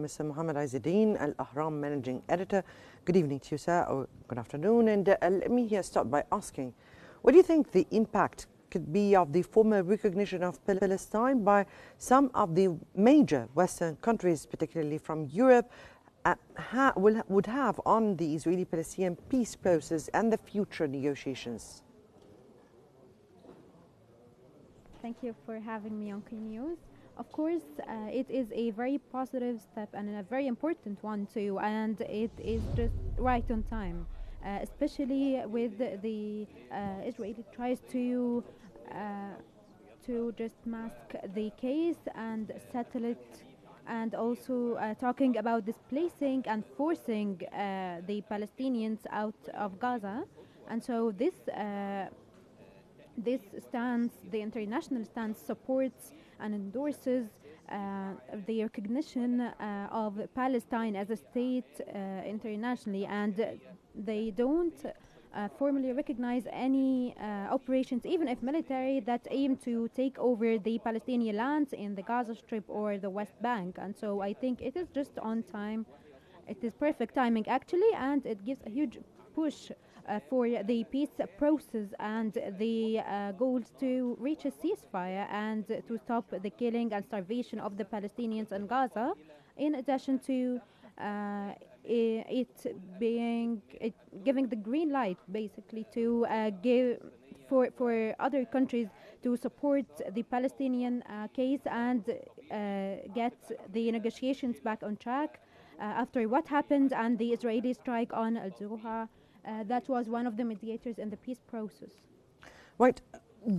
Mr. Mohamed Ezz ElDin Al-Ahram, Managing Editor. Good evening to you, sir, or good afternoon. And let me here start by asking, what do you think the impact could be of the formal recognition of Palestine by some of the major Western countries, particularly from Europe, would have on the Israeli-Palestinian peace process and the future negotiations? Thank you for having me on Qnews. Of course, it is a very positive step and a very important one too, and it is just right on time, especially with the Israeli tries to just mask the case and settle it, and also talking about displacing and forcing the Palestinians out of Gaza. And so this stance, the international stance, supports and endorses the recognition of Palestine as a state internationally, and they don't formally recognize any operations, even if military, that aim to take over the Palestinian lands in the Gaza Strip or the West Bank. And so I think it is just on time. It is perfect timing, actually, and it gives a huge push for the peace process and the goals to reach a ceasefire and to stop the killing and starvation of the Palestinians in Gaza, in addition to giving the green light basically to give for other countries to support the Palestinian case and get the negotiations back on track after what happened and the Israeli strike on Al-Zuha. That was one of the mediators in the peace process. Right.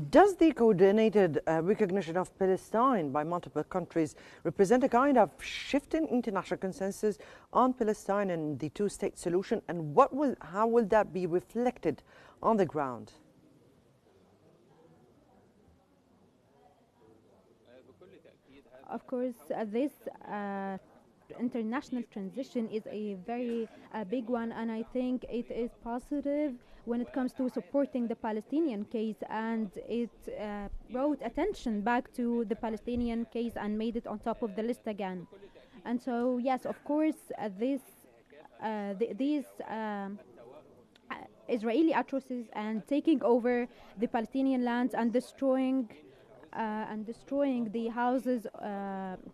Does the coordinated recognition of Palestine by multiple countries represent a kind of shift in international consensus on Palestine and the two-state solution? And how will that be reflected on the ground? Of course, this international transition is a very big one, and I think it is positive when it comes to supporting the Palestinian case, and it brought attention back to the Palestinian case and made it on top of the list again. And so yes, of course, these Israeli atrocities and taking over the Palestinian lands and destroying the houses,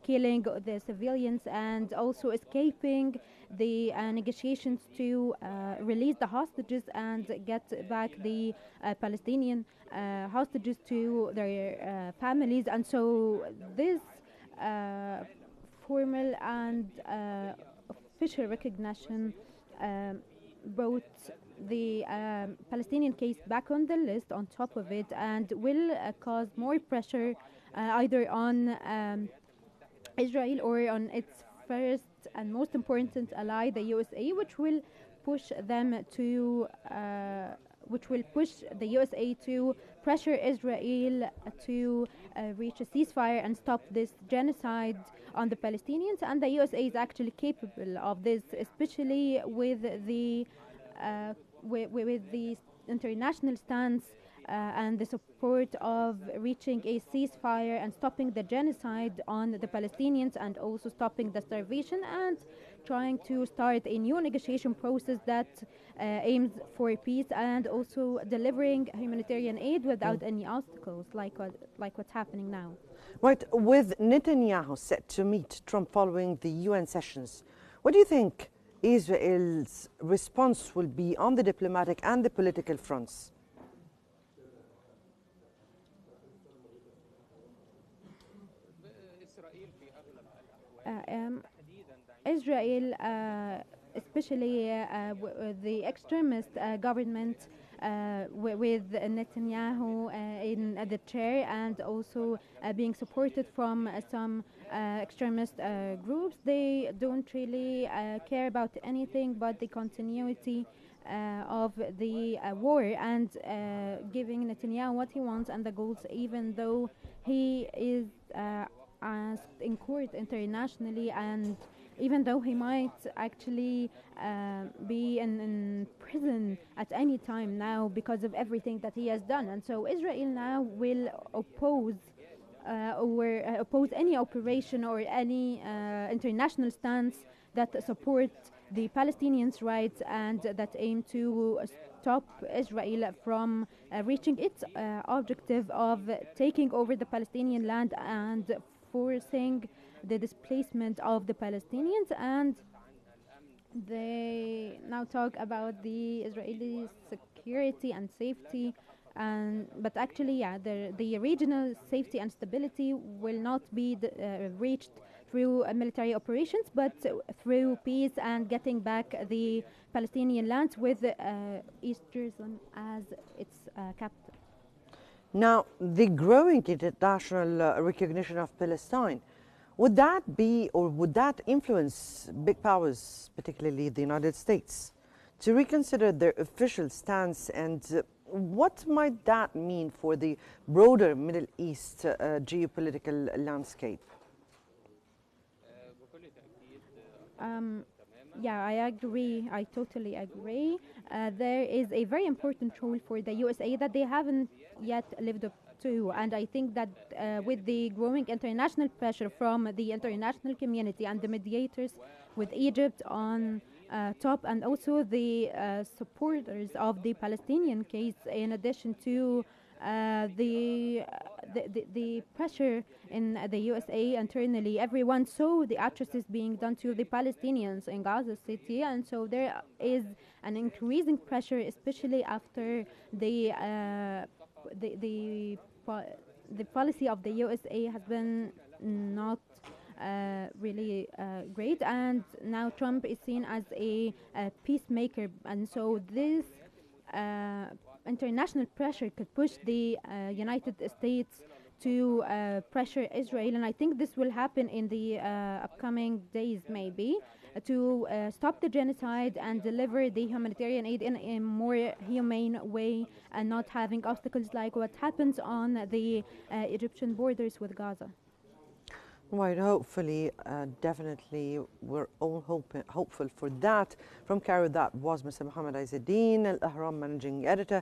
killing the civilians, and also escaping the negotiations to release the hostages and get back the Palestinian hostages to their families. And so this formal and official recognition brought the Palestinian case back on the list on top of it, and will cause more pressure either on Israel or on its first and most important ally, the USA, which will push the USA to pressure Israel to reach a ceasefire and stop this genocide on the Palestinians. And the USA is actually capable of this, especially with the international stance and the support of reaching a ceasefire and stopping the genocide on the Palestinians, and also stopping the starvation, and trying to start a new negotiation process that aims for peace, and also delivering humanitarian aid without any obstacles, like what's happening now. Right. With Netanyahu set to meet Trump following the UN sessions, what do you think Israel's response will be on the diplomatic and the political fronts? Israel, especially the extremist government with Netanyahu in the chair, and also being supported from some extremist groups, they don't really care about anything but the continuity of the war, and giving Netanyahu what he wants and the goals, even though he is asked in court internationally, and even though he might actually be in prison at any time now because of everything that he has done. And so Israel now will oppose or oppose any operation or any international stance that support the Palestinians' rights and that aim to stop Israel from reaching its objective of taking over the Palestinian land and forcing the displacement of the Palestinians. And they now talk about the Israeli security and safety, and but actually, yeah, the regional safety and stability will not be reached through military operations, but through peace and getting back the Palestinian lands with East Jerusalem as its capital. Now, the growing international recognition of Palestine, would that be or would that influence big powers, particularly the United States, to reconsider their official stance? And what might that mean for the broader Middle East geopolitical landscape? Yeah, I agree. I totally agree. There is a very important role for the USA that they haven't yet lived up to. And I think that with the growing international pressure from the international community and the mediators with Egypt on top, and also the supporters of the Palestinian case, in addition to the pressure in the USA internally. Everyone saw the atrocities being done to the Palestinians in Gaza City, and so there is an increasing pressure, especially after the policy of the USA has been not really great, and now Trump is seen as a peacemaker, and so this international pressure could push the United States to pressure Israel, and I think this will happen in the upcoming days, maybe, to stop the genocide and deliver the humanitarian aid in a more humane way and not having obstacles like what happens on the Egyptian borders with Gaza. Right, hopefully, definitely, we're all hopeful for that. From Cairo, that was Mr. Mohamed Ezz ElDin Al-Ahram, Managing Editor.